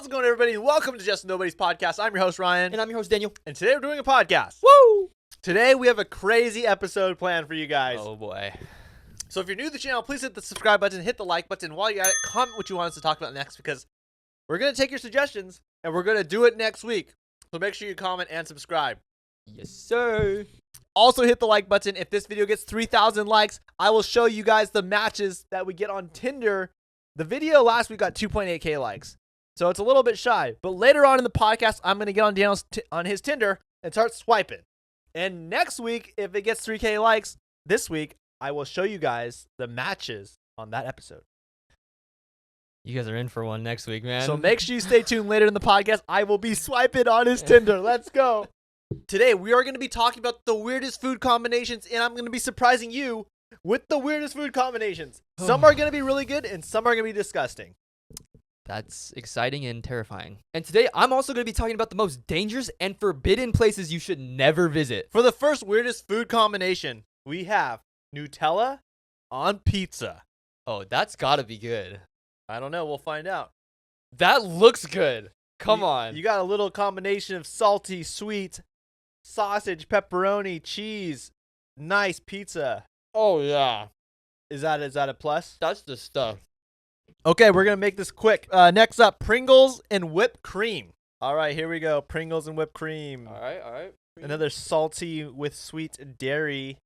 How's it going, everybody? Welcome to Just Nobody's Podcast. I'm your host, Ryan. And I'm your host, Daniel. And today we're doing a podcast. Woo! Today we have a crazy episode planned for you guys. Oh, boy. So if you're new to the channel, please hit the subscribe button, hit the like button. While you're at it, comment what you want us to talk about next, because we're going to take your suggestions and we're going to do it next week. So make sure you comment and subscribe. Yes, sir. Also hit the like button. If this video gets 3,000 likes, I will show you guys the matches that we get on Tinder. The video last week got 2.8k likes. So it's a little bit shy. But later on in the podcast, I'm going to get on Daniel's on his Tinder and start swiping. And next week, if it gets 3k likes, this week, I will show you guys the matches on that episode. You guys are in for one next week, man. So make sure you stay tuned later in the podcast. I will be swiping on his Tinder. Let's go. Today, we are going to be talking about the weirdest food combinations, and I'm going to be surprising you with the weirdest food combinations. Some are going to be really good, and some are going to be disgusting. That's exciting and terrifying. And today, I'm also going to be talking about the most dangerous and forbidden places you should never visit. For the first weirdest food combination, we have Nutella on pizza. Oh, that's got to be good. I don't know. We'll find out. That looks good. Come on. You got a little combination of salty, sweet, sausage, pepperoni, cheese, nice pizza. Oh, yeah. Is that a plus? That's the stuff. Okay, we're going to make this quick. Next up, Pringles and whipped cream. All right, here we go. Pringles and whipped cream. All right. Another salty with sweet dairy.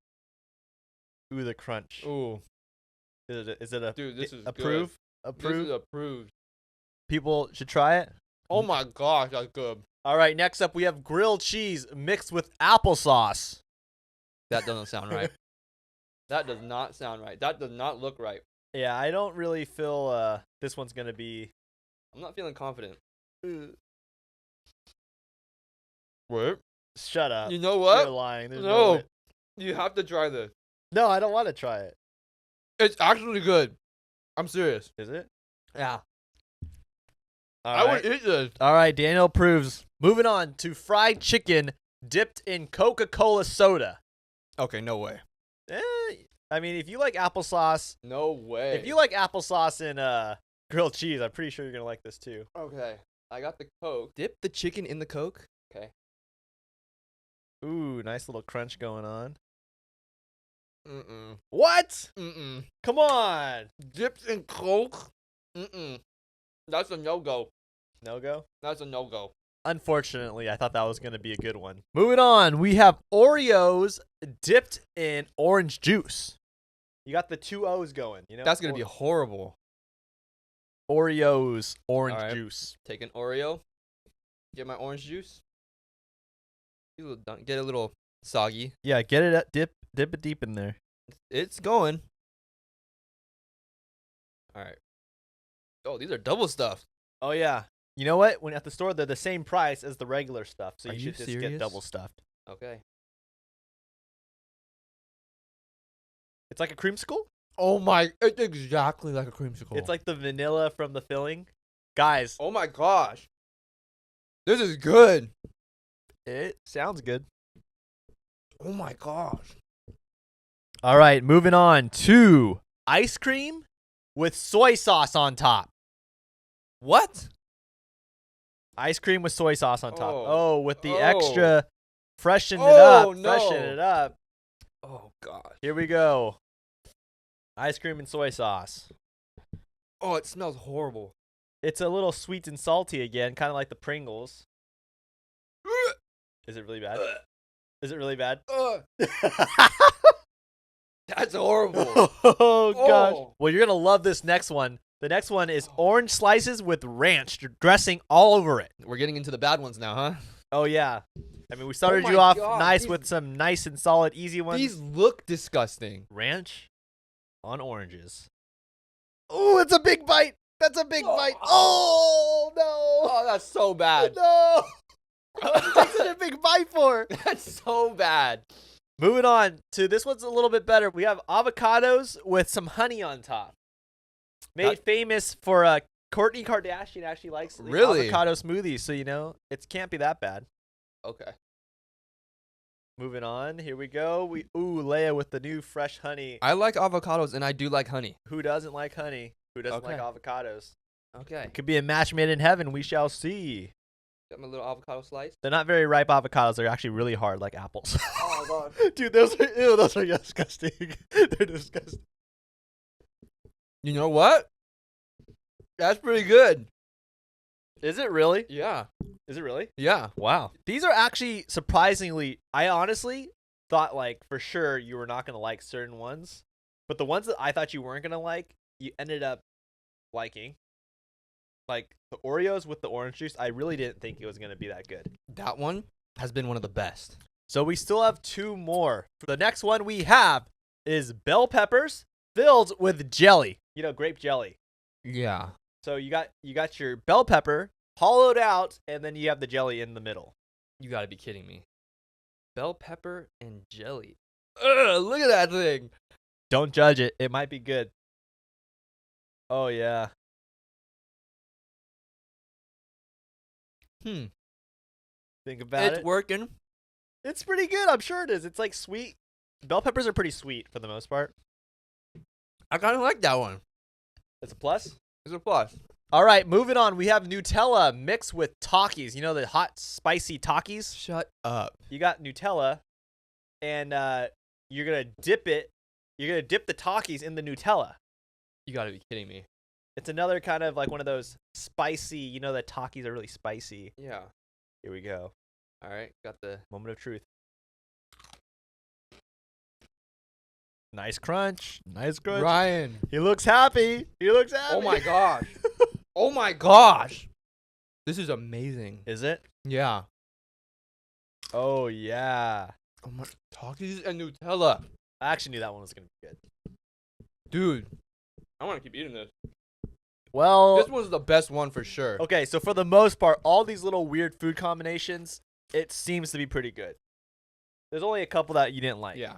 Ooh, the crunch. Ooh. Is it a Dude, this is approve? good. Approve? This is approved. People should try it. Oh, my gosh. That's good. All right, next up, we have grilled cheese mixed with applesauce. That doesn't sound right. That does not sound right. That does not look right. Yeah, I don't really feel this one's going to be... I'm not feeling confident. What? Shut up. You know what? You're lying. There's No. way. You have to try this. No, I don't want to try it. It's actually good. I'm serious. Is it? Yeah. All I would eat this. All right, Daniel approves. Moving on to fried chicken dipped in Coca-Cola soda. Okay, no way. I mean, if you like applesauce, No way. if you like applesauce and grilled cheese, I'm pretty sure you're gonna like this too. Okay. I got the Coke. Dip the chicken in the Coke. Okay. Ooh, nice little crunch going on. Mm-mm. What? Mm-mm. Come on. Dipped in Coke? Mm-mm. That's a no-go. No go? That's a no-go. Unfortunately, I thought that was going to be a good one. Moving on, we have Oreos dipped in orange juice. You got the two O's going, you know? That's going to be horrible. Oreos orange All right. juice. Take an Oreo. Get my orange juice. Get a little soggy. Yeah, get it dip it deep in there. It's going. All right. Oh, these are double stuffed. Oh yeah. You know what? When at the store, they're the same price as the regular stuff, so Are you you should just serious? get double stuffed. Okay. It's like a creamsicle. Oh my, it's exactly like a creamsicle. It's like the vanilla from the filling. Guys, oh my gosh. This is good. it sounds good. Oh my gosh. All right, moving on to ice cream with soy sauce on top. What? Ice cream with soy sauce on top. Oh. Oh, with the Oh. extra freshen it Oh, up. no. Freshen it up. Oh gosh. Here we go. Ice cream and soy sauce. Oh, it smells horrible. It's a little sweet and salty again, kind of like the Pringles. Is it really bad? Is it really bad? That's horrible. Oh, gosh. Oh. Well, you're going to love this next one. The next one is orange slices with ranch dressing all over it. We're getting into the bad ones now, huh? Oh, yeah. I mean, we started my you off God, nice these- with some nice and solid, easy ones. These look disgusting. Ranch on oranges. Oh, it's a big bite. That's a big bite. Oh, no. Oh, that's so bad. No. What's it take such a big bite for? That's so bad. Moving on to this one's a little bit better. We have avocados with some honey on top. Made famous for Kourtney Kardashian actually likes the Really? avocado smoothies, so you know it can't be that bad. Okay. Moving on, here we go. Ooh, Leia with the new fresh honey. I like avocados and I do like honey. Who doesn't like honey? Who doesn't like Okay. avocados? Okay. Could be a match made in heaven. We shall see. Got my little avocado slice. They're not very ripe avocados. They're actually really hard, like apples. Oh my god. Dude, those are disgusting. They're disgusting. You know what? That's pretty good. Is it really? Yeah. Is it really? Yeah. Wow. These are actually surprisingly. I honestly thought like for sure you were not gonna like certain ones, but the ones that I thought you weren't gonna like, you ended up liking. Like the Oreos with the orange juice, I really didn't think it was gonna be that good. That one has been one of the best. So we still have 2 more. The next one we have is bell peppers filled with jelly. You know, grape jelly. Yeah. So you got your bell pepper hollowed out, and then you have the jelly in the middle. You gotta be kidding me. Bell pepper and jelly. Ugh, look at that thing. Don't judge it. It might be good. Oh yeah. Think about It's it. working. It's pretty good. I'm sure it is. It's like sweet. Bell peppers are pretty sweet for the most part. I kind of like that one. It's a plus. It's a plus. All right, moving on. We have Nutella mixed with Takis. You know the hot, spicy Takis? Shut up. You got Nutella, and you're going to dip it. You're going to dip the Takis in the Nutella. You gotta be kidding me. It's another kind of like one of those spicy, you know that Takis are really spicy. Yeah. Here we go. All right. Got the. Moment of truth. Nice crunch. Nice crunch. Ryan. He looks happy. He looks happy. Oh my gosh. Oh my gosh. This is amazing. Is it? Yeah. Oh, yeah. Oh my. Takis and Nutella. I actually knew that one was going to be good. Dude. I want to keep eating this. Well, This one's the best one for sure. okay, so for the most part, all these little weird food combinations, it seems to be pretty good. There's only a couple that you didn't like. Yeah.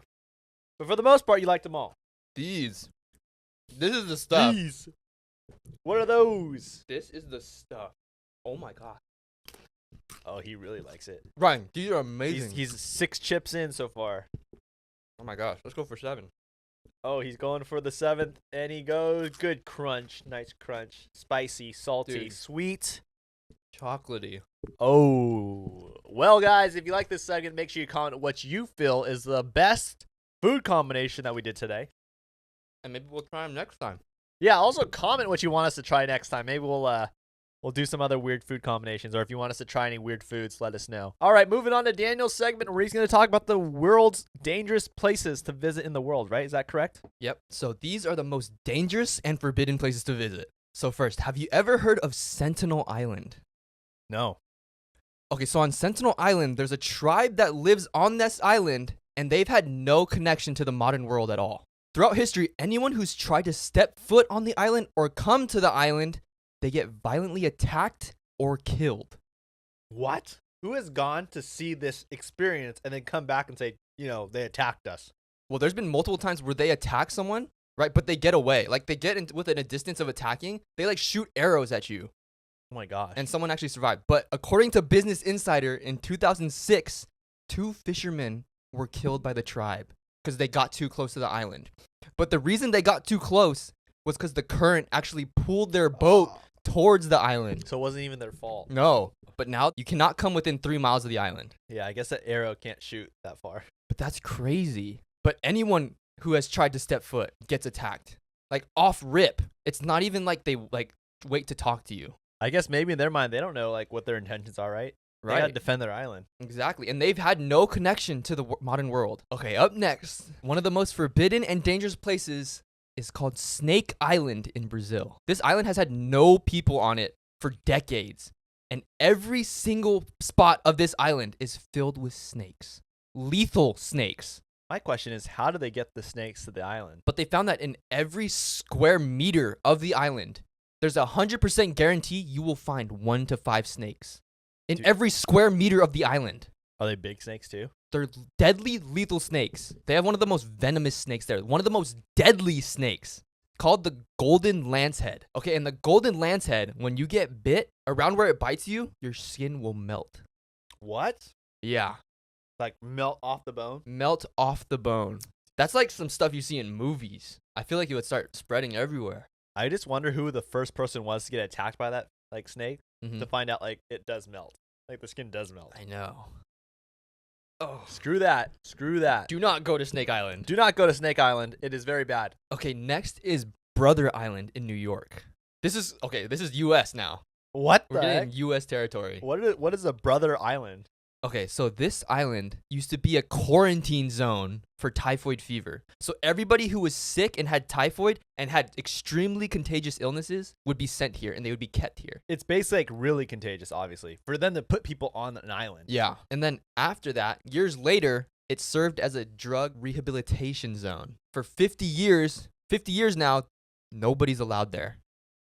But for the most part, you liked them all. These. This is the stuff. These. What are those? This is the stuff. Oh my god. Oh, he really likes it. Ryan, these are amazing. He's 6 chips in so far. Oh my gosh. Let's go for 7. Oh, he's going for the 7th, and he goes. Good crunch. Nice crunch. Spicy, salty, Dude. sweet. Chocolatey. Oh. Well, guys, if you like this segment, make sure you comment what you feel is the best food combination that we did today. And maybe we'll try them next time. Yeah, also comment what you want us to try next time. Maybe we'll do some other weird food combinations, or if you want us to try any weird foods, let us know. All right, moving on to Daniel's segment where he's going to talk about the world's dangerous places to visit in the world, right? Is that correct? Yep. So these are the most dangerous and forbidden places to visit. So first, have you ever heard of Sentinel Island? No. Okay, so on Sentinel Island, there's a tribe that lives on this island, and they've had no connection to the modern world at all. Throughout history, anyone who's tried to step foot on the island or come to the island, they get violently attacked or killed. What? Who has gone to see this experience and then come back and say, you know, they attacked us? Well, there's been multiple times where they attack someone, right? But they get away. Like, they get within a distance of attacking. They, like, shoot arrows at you. Oh my gosh. And someone actually survived. But according to Business Insider, in 2006, 2 fishermen were killed by the tribe because they got too close to the island. But the reason they got too close was because the current actually pulled their boat towards the island. So it wasn't even their fault. No. But now you cannot come within 3 miles of the island. Yeah, I guess that arrow can't shoot that far. But that's crazy. But anyone who has tried to step foot gets attacked. Like, off rip. It's not even like they, like, wait to talk to you. I guess maybe in their mind, they don't know like what their intentions are, right? They gotta Right. defend their island. Exactly. And they've had no connection to the modern world. Okay, up next, one of the most forbidden and dangerous places is called Snake Island in Brazil. This island has had no people on it for decades. And every single spot of this island is filled with snakes. Lethal snakes. My question is, how do they get the snakes to the island? But they found that in every square meter of the island, there's a 100% guarantee you will find 1 to 5 snakes. In Dude. every square meter of the island. Are they big snakes too? They're deadly, lethal snakes. They have one of the most venomous snakes there. One of the most deadly snakes. Called the golden lancehead. Okay, and the golden lancehead, when you get bit, around where it bites you, your skin will melt. What? Yeah. Like melt off the bone? Melt off the bone. That's like some stuff you see in movies. I feel like it would start spreading everywhere. I just wonder who the first person was to get attacked by that like snake Mhm. to find out like it does melt. Like the skin does melt. I know. Oh, Screw that. Screw that. do not go to Snake Island. Do not go to Snake Island. It is very bad. Okay, next is Brother Island in New York. This is US now. What We're the getting heck? US territory. What is a brother island? Okay, so this island used to be a quarantine zone for typhoid fever. So everybody who was sick and had typhoid and had extremely contagious illnesses would be sent here and they would be kept here. It's basically like really contagious, obviously, for them to put people on an island. Yeah. And then after that, years later, it served as a drug rehabilitation zone. For 50 years now, nobody's allowed there.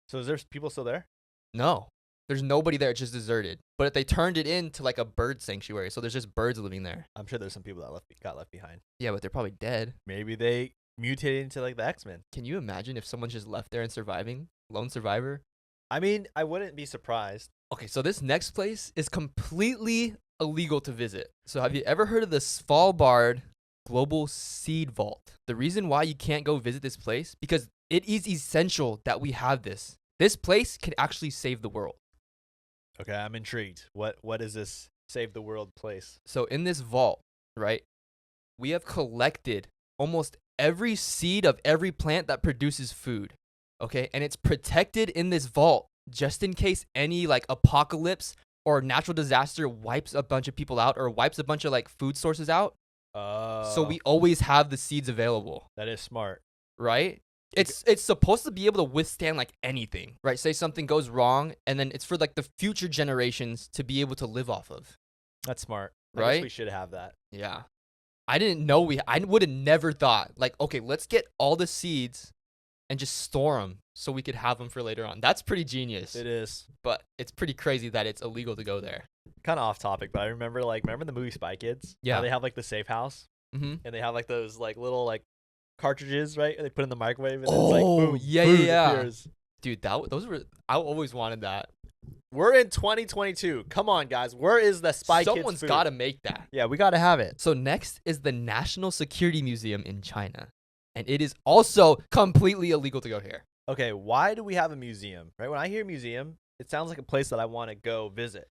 So is there people still there? No. There's nobody there. It's just deserted. But they turned it into like a bird sanctuary. So there's just birds living there. I'm sure there's some people that got left behind. Yeah, but they're probably dead. Maybe they mutated into like the X-Men. Can you imagine if someone's just left there and surviving? Lone survivor? I mean, I wouldn't be surprised. Okay, so this next place is completely illegal to visit. So have you ever heard of the Svalbard Global Seed Vault? The reason why you can't go visit this place, because it is essential that we have this. This place can actually save the world. Okay, I'm intrigued. What is this save the world place? So in this vault, right, we have collected almost every seed of every plant that produces food. Okay, and it's protected in this vault just in case any like apocalypse or natural disaster wipes a bunch of people out or wipes a bunch of like food sources out. So we always have the seeds available, That is smart. right? It's supposed to be able to withstand like anything, right? Say something goes wrong, and then it's for like the future generations to be able to live off of. That's smart. I guess Right? we should have that. Yeah. I didn't know I would have never thought like, okay, let's get all the seeds and just store them so we could have them for later on. That's pretty genius. It is But it's pretty crazy that it's illegal to go there. kind of off topic, but I remember the movie Spy Kids? Yeah. How they have like the safe house Mm-hmm. and they have like those like little like cartridges, right? They put in the microwave and Oh, it's like boom, yeah, food yeah. appears. Dude, those were I always wanted that. We're in 2022. Come on, guys. Where is the Spy Kids Someone's food? got to make that. Yeah, we got to have it. So next is the National Security Museum in China. And it is also completely illegal to go here. Okay, why do we have a museum? Right? When I hear museum, it sounds like a place that I want to go visit.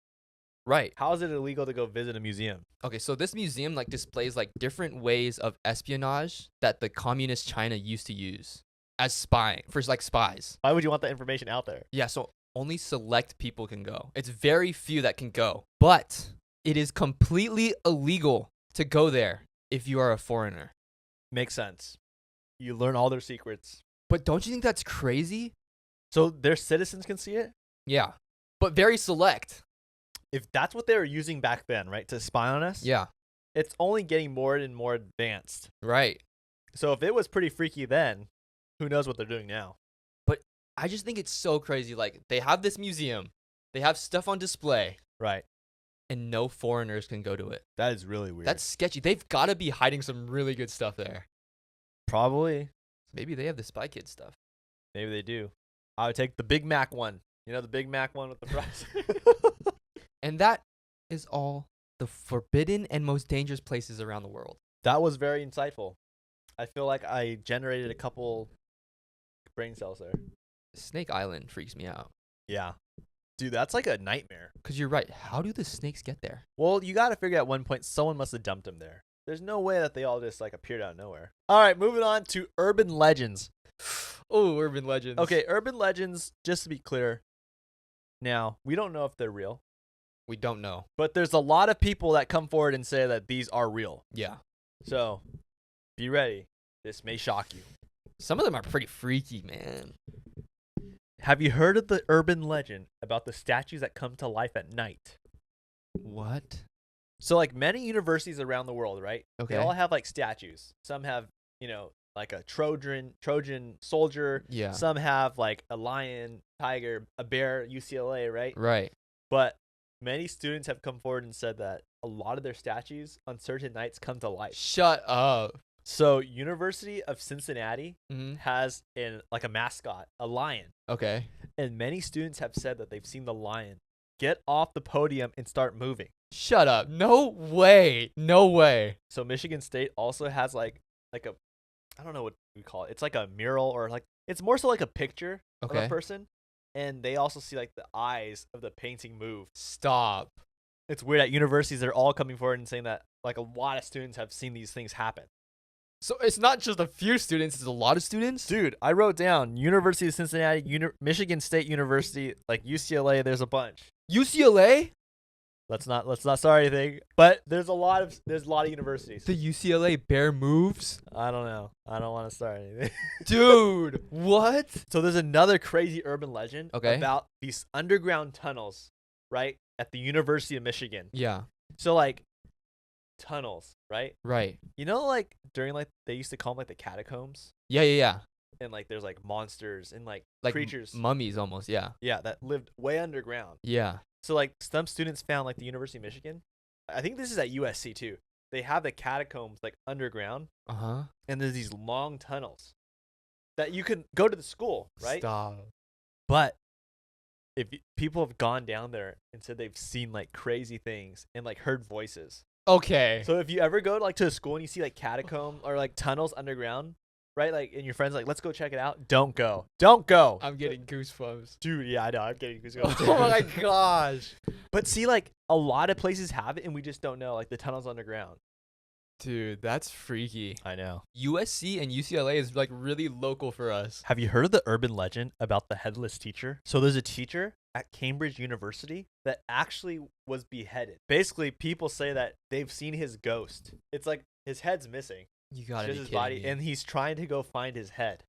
Right. How is it illegal to go visit a museum? Okay, so this museum like displays like different ways of espionage that the communist China used to use as spying for like spies. Why would you want that information out there? Yeah, so only select people can go. It's very few that can go. But it is completely illegal to go there if you are a foreigner. Makes sense. You learn all their secrets. But don't you think that's crazy? So their citizens can see it? Yeah. But very select. If that's what they were using back then, right, to spy on us, Yeah. it's only getting more and more advanced. Right. So if it was pretty freaky then, who knows what they're doing now? I just think it's so crazy. Like, they have this museum, they have stuff on display, Right. and no foreigners can go to it. That is really weird. That's sketchy. They've got to be hiding some really good stuff there. probably. Maybe they have the Spy Kids stuff. Maybe they do. I would take the Big Mac one. You know, the Big Mac one with the fries. And that is all the forbidden and most dangerous places around the world. That was very insightful. I feel like I generated a couple brain cells there. Snake Island freaks me out. Yeah. Dude, that's like a nightmare. Because you're right. How do the snakes get there? Well, you got to figure at one point someone must have dumped them there. There's no way that they all just like appeared out of nowhere. All right, moving on to urban legends. Oh, urban legends. Okay, urban legends, just to be clear. Now, we don't know if they're real, We don't know. but there's a lot of people that come forward and say that these are real. Yeah. So, be ready. This may shock you. Some of them are pretty freaky, man. Have you heard of the urban legend about the statues that come to life at night? What? So, like many universities around the world, right? Okay. They all have like statues. Some have, like a Trojan soldier. Yeah. Some have like a lion, tiger, a bear, UCLA, right? Right. But many students have come forward and said that a lot of their statues on certain nights come to life. Shut up. So, University of Cincinnati Mm-hmm. has a mascot, a lion. Okay. And many students have said that they've seen the lion get off the podium and start moving. Shut up. No way. No way. So Michigan State also has like a I don't know what we call it. It's like a mural or like it's more so like a picture of Okay. a person, and they also see like the eyes of the painting move. Stop. It's weird at universities they're all coming forward and saying that like a lot of students have seen these things happen. So it's not just a few students; it's a lot of students. Dude, I wrote down University of Cincinnati, Michigan State University, like UCLA. There's a bunch. UCLA. Let's not start anything. But there's a lot of universities. The UCLA bear moves. I don't know. I don't want to start anything. Dude, what? So there's another crazy urban legend Okay. about these underground tunnels, right, at the University of Michigan. Yeah. So like tunnels, right? Right. You know, like during like they used to call them like the catacombs, Yeah. and like there's like monsters and like Like creatures, mummies almost. Yeah. yeah, that lived way underground. Yeah. So like some students found like the University of Michigan. I think this is at USC too. They have the catacombs like underground, Uh-huh. and there's these long tunnels that you can go to the school, right? Stop. But if people have gone down there and said they've seen like crazy things and like heard voices. Okay. So if you ever go like to a school and you see like catacomb or like tunnels underground, right? Like and your friends like, let's go check it out. Don't go. Don't go. I'm getting goosebumps. Dude, yeah, I know. I'm getting goosebumps. Oh my gosh. But see, like a lot of places have it and we just don't know. Like the tunnels underground. Dude, that's freaky. I know. USC and UCLA is like really local for us. Have you heard of the urban legend about the headless teacher? So there's a teacher at Cambridge University that actually was beheaded. Basically, people say that they've seen his ghost. It's like his head's missing. You gotta Just be his kidding body, me. and he's trying to go find his head.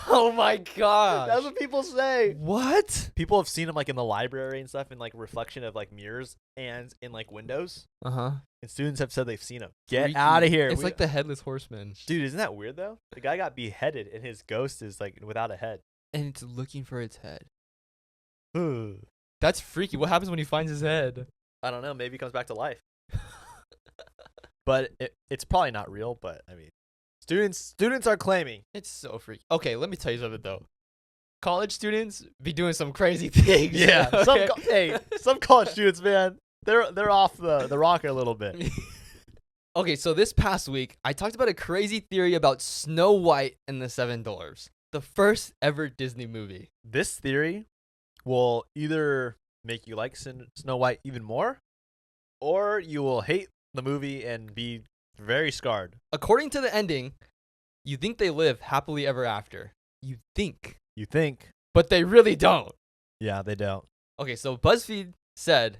Oh my gosh. That's what people say. What? People have seen him like in the library and stuff, in like reflection of like mirrors and in like windows. Uh-huh. And students have said they've seen him. Get Freaky. out of here. It's like the headless horseman. Dude, isn't that weird though? The guy got beheaded and his ghost is like without a head. And it's looking for its head. Ooh. That's freaky. What happens when he finds his head? I don't know. Maybe he comes back to life. But it's probably not real. But I mean, students are claiming. It's so freaky. Okay, let me tell you something though. College students be doing some crazy things. Yeah. Okay. Some college students, man, they're off the rocker a little bit. Okay, so this past week, I talked about a crazy theory about Snow White and the Seven Dwarfs, the first ever Disney movie. This theory will either make you like Snow White even more, or you will hate the movie and be very scarred. According to the ending, you think they live happily ever after. You think. You think? But they really don't. Yeah, they don't. Okay, so BuzzFeed said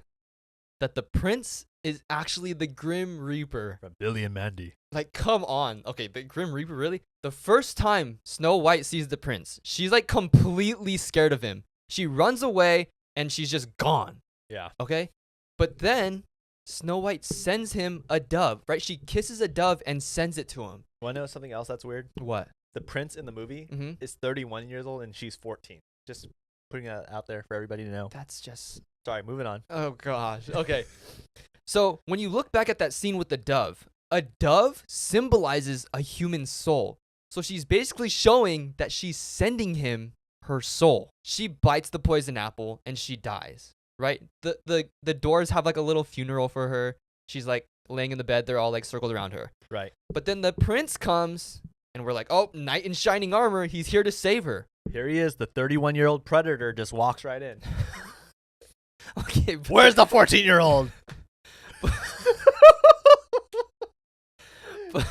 that the prince is actually the Grim Reaper. From Billy and Mandy. Like, come on. Okay, the Grim Reaper, really? The first time Snow White sees the prince, she's like completely scared of him. She runs away and she's just gone. Yeah. Okay? But then Snow White sends him a dove, right? She kisses a dove and sends it to him. Want to know something else that's weird? What? The prince in the movie Mm-hmm. is 31 years old and she's 14. Just putting that out there for everybody to know. That's just... Sorry, moving on. Oh, gosh. Okay. So when you look back at that scene with the dove, a dove symbolizes a human soul. So she's basically showing that she's sending him her soul. She bites the poison apple and she dies, right? The doors have like a little funeral for her. She's like laying in the bed. They're all like circled around her. Right. But then the prince comes and we're like, oh, knight in shining armor. He's here to save her. Here he is. The 31-year-old predator just walks right in. Okay. but- Where's the 14-year-old?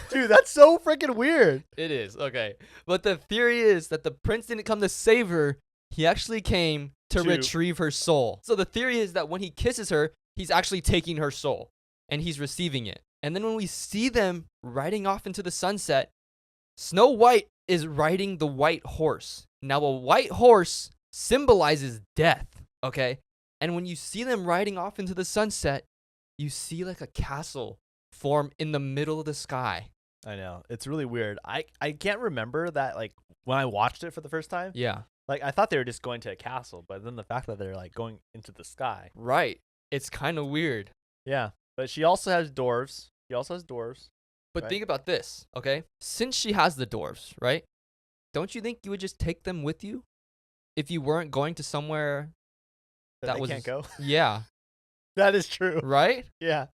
Dude, that's so freaking weird. It is, okay. But the theory is that the prince didn't come to save her. He actually came to retrieve her soul. So the theory is that when he kisses her, he's actually taking her soul and he's receiving it. And then when we see them riding off into the sunset, Snow White is riding the white horse. Now, a white horse symbolizes death, okay? And when you see them riding off into the sunset, you see like a castle form in the middle of the sky. I know. It's really weird. I can't remember that, like, when I watched it for the first time. Yeah. Like, I thought they were just going to a castle, but then the fact that they're, like, going into the sky. Right. It's kind of weird. Yeah. But she also has dwarves. But Right. think about this, okay? Since she has the dwarves, right? Don't you think you would just take them with you if you weren't going to somewhere That that they was can't go. Yeah, That is true. right? Yeah.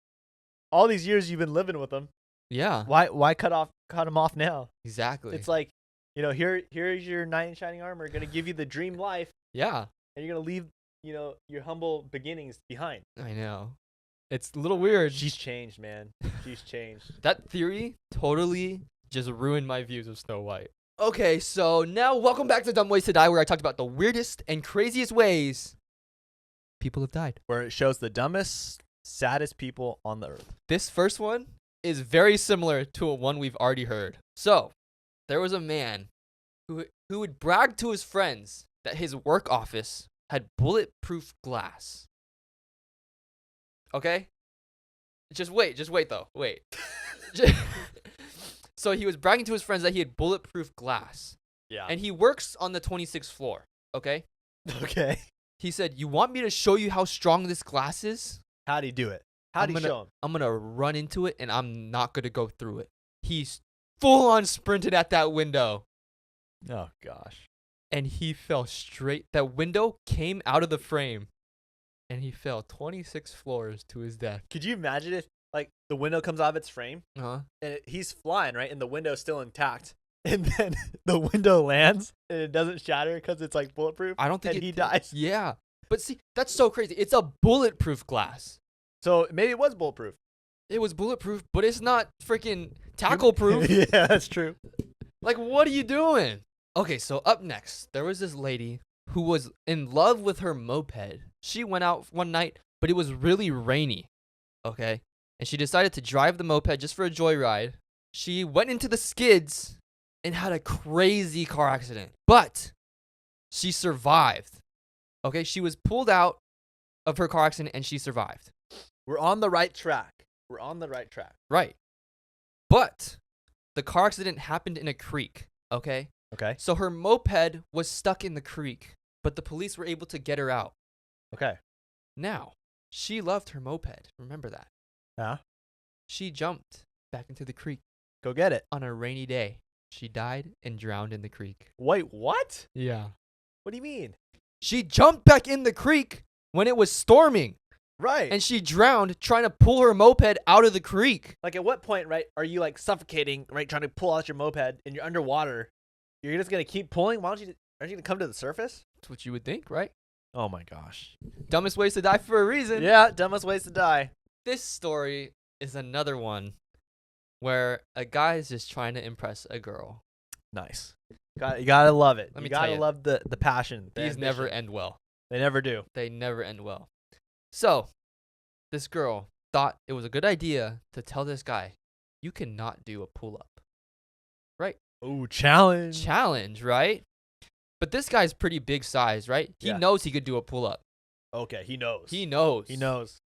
All these years you've been living with them. Yeah. Why cut him off now? Exactly. It's like, here's your knight in shining armor, gonna give you the dream life, yeah. and you're gonna leave, your humble beginnings behind. I know. It's a little weird. She's changed, man. She's changed. That theory totally just ruined my views of Snow White. Okay, so now welcome back to Dumb Ways to Die, where I talked about the weirdest and craziest ways people have died. Where it shows the dumbest, saddest people on the earth. This first one is very similar to a one we've already heard. So, there was a man who would brag to his friends that his work office had bulletproof glass. Okay? Just wait though. Wait. So he was bragging to his friends that he had bulletproof glass. Yeah. And he works on the 26th floor, okay? Okay. He said, "You want me to show you how strong this glass is?" How'd he do it? How'd he show him? I'm going to run into it and I'm not going to go through it. He's full on sprinted at that window. Oh, gosh. And he fell straight. That window came out of the frame. And he fell 26 floors to his death. Could you imagine if, like, the window comes out of its frame Uh-huh. and he's flying, right? And the window's still intact. And then the window lands and it doesn't shatter because it's, like, bulletproof. I don't think and he dies. Yeah. But see, that's so crazy. It's a bulletproof glass. So maybe it was bulletproof. It was bulletproof, but it's not freaking tackle proof. Yeah, that's true. Like, what are you doing? Okay, so up next, there was this lady who was in love with her moped. She went out one night, but it was really rainy, okay? And she decided to drive the moped just for a joyride. She went into the skids and had a crazy car accident, but she survived, okay? She was pulled out of her car accident and she survived. We're on the right track. We're on the right track. Right. But the car accident happened in a creek, okay? Okay. So her moped was stuck in the creek, but the police were able to get her out. Okay. Now, she loved her moped. Remember that. Yeah. She jumped back into the creek Go get it. on a rainy day. She died and drowned in the creek. Wait, what? Yeah. What do you mean? She jumped back in the creek when it was storming, Right. and she drowned trying to pull her moped out of the creek. like, at what point, right, are you, like, suffocating, right, trying to pull out your moped and you're underwater? You're just going to keep pulling? Aren't you going to come to the surface? That's what you would think, right? Oh, my gosh. Dumbest ways to die for a reason. Yeah, dumbest ways to die. This story is another one where a guy is just trying to impress a girl. Nice. You gotta love it. Let me You tell gotta you. love the passion. the These never ambition. end well. They never do. They never end well. So, this girl thought it was a good idea to tell this guy, "You cannot do a pull-up." Right? Ooh, challenge. Challenge, right? But this guy's pretty big size, right? He Yeah. knows he could do a pull-up. Okay, he knows. He knows. He knows.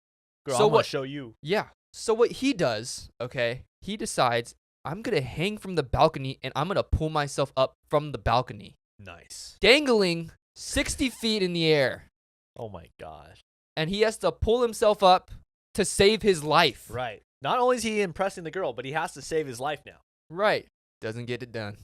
Girl, So I'm gonna what- show you. Yeah. So what he does, okay, he decides, I'm going to hang from the balcony and I'm going to pull myself up from the balcony, Nice. dangling 60 feet in the air. Oh my gosh. And he has to pull himself up to save his life. Right. Not only is he impressing the girl, but he has to save his life now. Right. Doesn't get it done.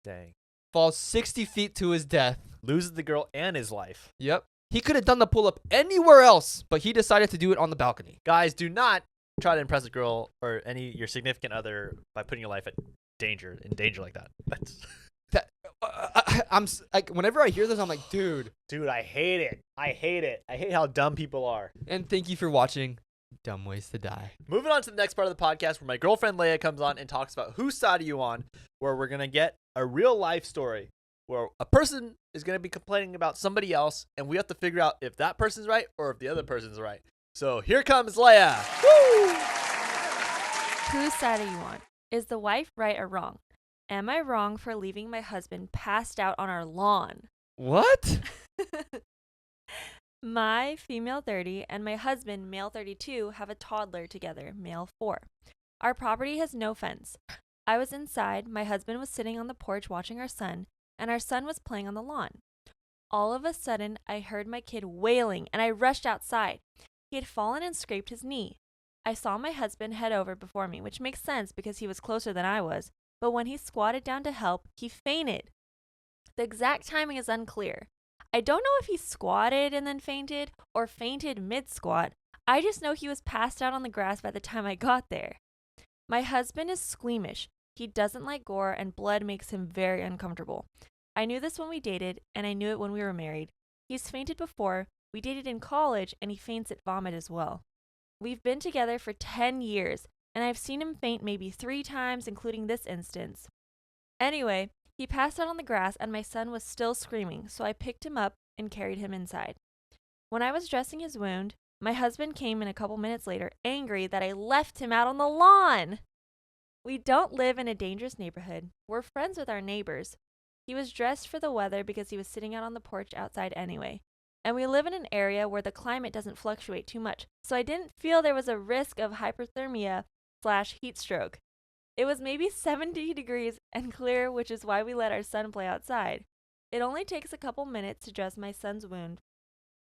Dang. Falls 60 feet to his death. Loses the girl and his life. Yep. He could have done the pull-up anywhere else, but he decided to do it on the balcony. Guys, do not try to impress a girl or your significant other by putting your life in danger like that. Like, whenever I hear this, I'm like, dude. Dude, I hate it. I hate how dumb people are. And thank you for watching Dumb Ways to Die. Moving on to the next part of the podcast where my girlfriend Leia comes on and talks about whose side are you on, where we're going to get a real life story where a person is going to be complaining about somebody else and we have to figure out if that person's right or if the other person's right. So here comes Leia. Woo! Whose side are you on? Is the wife right or wrong? Am I wrong for leaving my husband passed out on our lawn? What? My female 30 and my husband, male 32, have a toddler together, male 4. Our property has no fence. I was inside, my husband was sitting on the porch watching our son, and our son was playing on the lawn. All of a sudden, I heard my kid wailing, and I rushed outside. He had fallen and scraped his knee. I saw my husband head over before me, which makes sense because he was closer than I was, but when he squatted down to help, he fainted. The exact timing is unclear. I don't know if he squatted and then fainted or fainted mid-squat. I just know he was passed out on the grass by the time I got there. My husband is squeamish. He doesn't like gore, and blood makes him very uncomfortable. I knew this when we dated, and I knew it when we were married. He's fainted before. We dated in college, and he faints at vomit as well. We've been together for 10 years, and I've seen him faint maybe 3 times, including this instance. Anyway, he passed out on the grass, and my son was still screaming, so I picked him up and carried him inside. When I was dressing his wound, my husband came in a couple minutes later, angry that I left him out on the lawn. We don't live in a dangerous neighborhood. We're friends with our neighbors. He was dressed for the weather because he was sitting out on the porch outside anyway. And we live in an area where the climate doesn't fluctuate too much, so I didn't feel there was a risk of hypothermia/heat stroke. It was maybe 70 degrees and clear, which is why we let our son play outside. It only takes a couple minutes to dress my son's wound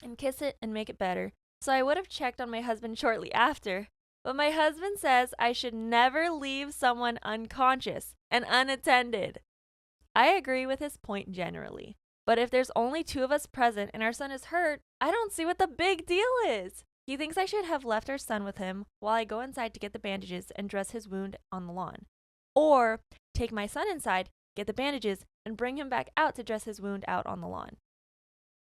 and kiss it and make it better, so I would have checked on my husband shortly after. But my husband says I should never leave someone unconscious and unattended. I agree with his point generally, but if there's only 2 of us present and our son is hurt, I don't see what the big deal is. He thinks I should have left our son with him while I go inside to get the bandages and dress his wound on the lawn. Or take my son inside, get the bandages, and bring him back out to dress his wound out on the lawn.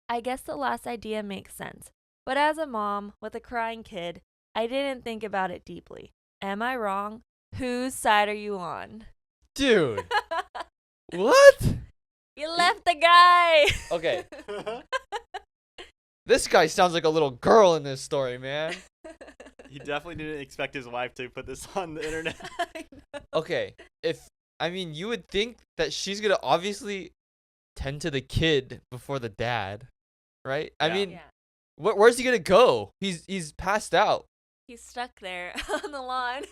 I guess the last idea makes sense, but as a mom with a crying kid, I didn't think about it deeply. Am I wrong? Whose side are you on? Dude. What? You left the guy. Okay. This guy sounds like a little girl in this story, man. He definitely didn't expect his wife to put this on the internet. I know. Okay, you would think that she's gonna obviously tend to the kid before the dad, right? I Yeah. mean, Yeah. where's he gonna go? He's passed out. He's stuck there on the lawn.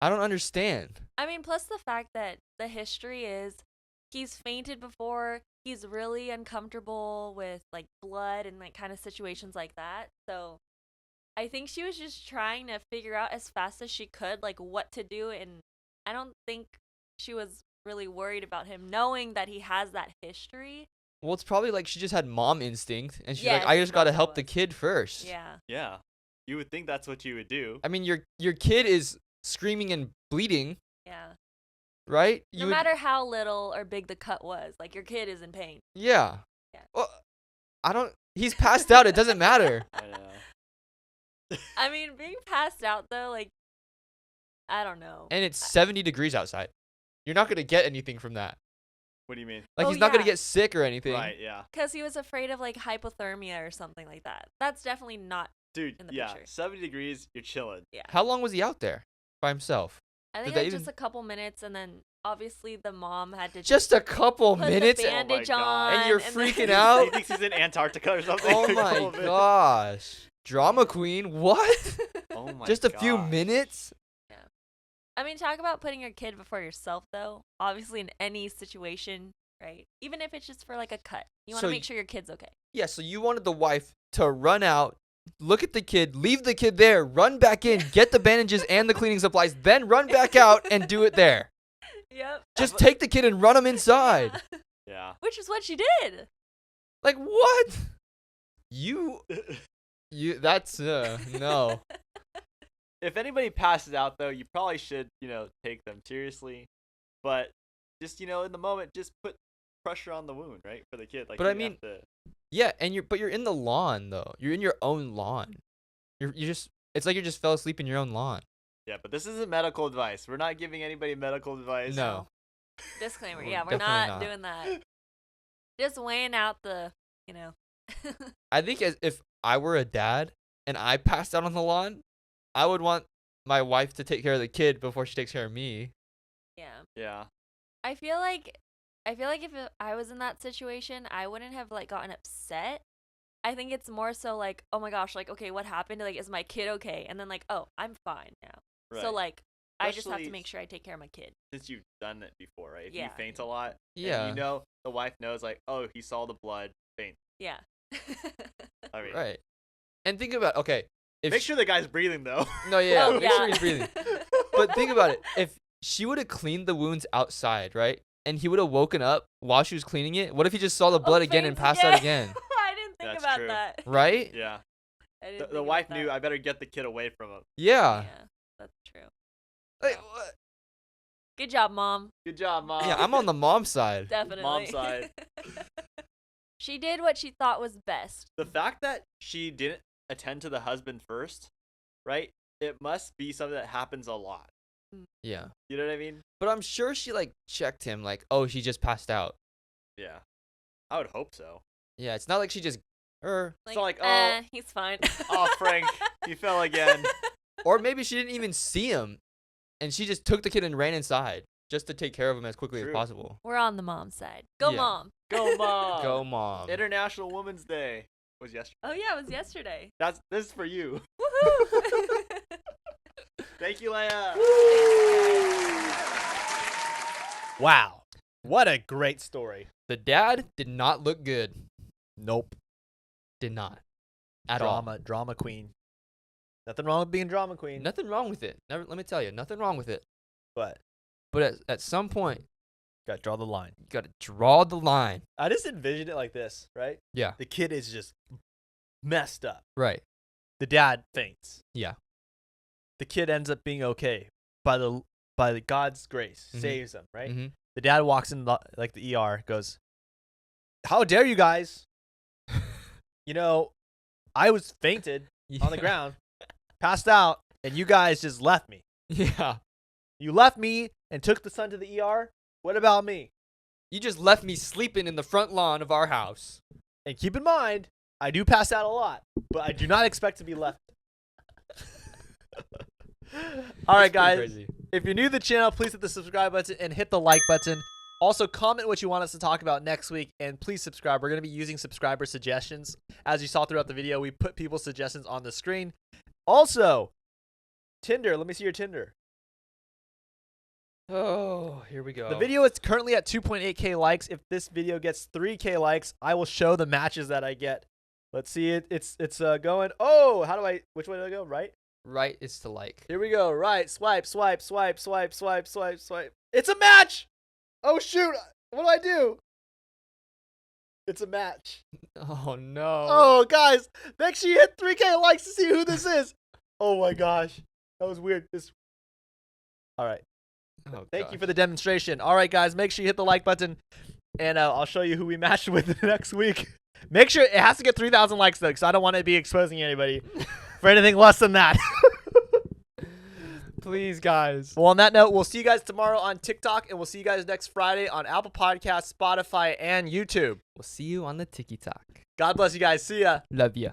I don't understand. I mean, plus the fact that the history is he's fainted before. He's really uncomfortable with like blood and like kind of situations like that. So I think she was just trying to figure out as fast as she could like what to do, and I don't think she was really worried about him knowing that he has that history. Well, it's probably like she just had mom instinct, and she's Yeah, like, I just gotta that's what help it the was. kid first. Yeah. Yeah. You would think that's what you would do. I mean, your kid is screaming and bleeding, Yeah. right? No matter how little or big the cut was, like your kid is in pain. Yeah. Yeah. Well, he's passed out. It doesn't matter. I know. I mean, being passed out though, like I don't know. And it's 70 degrees outside. You're not gonna get anything from that. What do you mean? Like, Oh, he's not gonna yeah. get sick or anything. Right, yeah. Because he was afraid of like hypothermia or something like that. That's definitely not. Dude, In the yeah. picture. 70 degrees, you're chilling. Yeah. How long was he out there by himself? I think Did it they was even- just a couple minutes, and then obviously the mom had to Just a couple put minutes, the Oh my bandage God. on, and you're then- freaking out? He thinks he's in Antarctica or something. Oh A couple my of minutes. gosh, drama queen. What? Oh my Just a few gosh. minutes? I mean, talk about putting your kid before yourself, though. Obviously, in any situation, right? Even if it's just for like a cut, you want to So make sure your kid's okay. Yeah. So you wanted the wife to run out, look at the kid, leave the kid there, run back in, get the bandages and the cleaning supplies, then run back out and do it there. Yep. Just take the kid and run him inside. Yeah. Which is what she did. Like, what? You that's no. If anybody passes out, though, you probably should, take them seriously. But just, in the moment, just put pressure on the wound, right, for the kid. Like, But you I have mean- to- Yeah, and you're in the lawn though. You're in your own lawn. It's like you just fell asleep in your own lawn. yeah, but this isn't medical advice. We're not giving anybody medical advice. No. Disclaimer. We're Yeah, we're definitely not not. doing that. Just weighing out the, I think if I were a dad and I passed out on the lawn, I would want my wife to take care of the kid before she takes care of me. yeah. Yeah. I feel like if I was in that situation, I wouldn't have like gotten upset. I think it's more so like, oh my gosh, like, okay, what happened? Like, is my kid okay? And then like, oh, I'm fine now. Right. So like, I just have to Especially make sure I take care of my kid. Since you've done it before, right? If Yeah. you faint a lot, Yeah. and the wife knows, like, oh, he saw the blood, faint. Yeah. I mean, Right. And think about if make sure the guy's breathing, though. No, yeah, Oh, make sure yeah. he's breathing. But think about it. If she would have cleaned the wounds outside, right? And he would have woken up while she was cleaning it, what if he just saw the blood again and faints passed out again? I didn't think That's about true. that. Right? Yeah. I didn't The think about wife that. knew I better get the kid away from him. Yeah. Yeah, that's true. Like, what? Good job, Mom. Good job, mom. Yeah, I'm on the mom side. Definitely. Mom's side. She did what she thought was best. The fact that she didn't attend to the husband first, right? It must be something that happens a lot. Yeah. You know what I mean? But I'm sure she like checked him like, oh, he just passed out. Yeah. I would hope so. Yeah, it's not like she just It's not like, oh, he's fine. oh, Frank, he fell again. or maybe she didn't even see him and she just took the kid and ran inside just to take care of him as quickly as True. possible. We're on the mom side. Go, Yeah. Mom. Go, mom. Go mom. International Women's Day was yesterday. Oh, yeah, it was yesterday. This is for you. Woohoo! Thank you, Leia. Wow. What a great story. The dad did not look good. Nope. Did not. At all. Drama queen. Nothing wrong with being drama queen. Nothing wrong with it. Never, let me tell you, nothing wrong with it. But But at some point, gotta draw the line. you got to draw the line. I just envisioned it like this, right? Yeah. The kid is just messed up. Right. The dad faints. Yeah. The kid ends up being okay by the God's grace, Mhm. saves him, right? Mm-hmm. The dad walks in the ER, goes, "How dare you guys? You know, I was fainted on the ground, passed out, and you guys just left me. Yeah. You left me and took the son to the ER. What about me? You just left me sleeping in the front lawn of our house. And keep in mind, I do pass out a lot, but I do not expect to be left." All right, That's pretty guys. crazy. If you're new to the channel, please hit the subscribe button and hit the like button. Also, comment what you want us to talk about next week, and please subscribe. We're going to be using subscriber suggestions. As you saw throughout the video, we put people's suggestions on the screen. Also, Tinder. Let me see your Tinder. Oh, here we go. The video is currently at 2.8K likes. If this video gets 3K likes, I will show the matches that I get. Let's see it. It's going. Oh, which way do I go? Right? Right is to like. Here we go. Right. Swipe, swipe, swipe, swipe, swipe, swipe, swipe. It's a match. Oh, shoot. What do I do? It's a match. Oh, no. Oh, guys. Make sure you hit 3K likes to see who this is. Oh, my gosh. That was weird. All right. Oh, Thank you for gosh. the demonstration. All right, guys. Make sure you hit the like button. And I'll show you who we matched with next week. Make sure it has to get 3,000 likes, though, because I don't want to be exposing anybody for anything less than that. Please, guys. Well, on that note, we'll see you guys tomorrow on TikTok, and we'll see you guys next Friday on Apple Podcasts, Spotify, and YouTube. We'll see you on the Tiki Talk. God bless you guys. See ya. Love ya.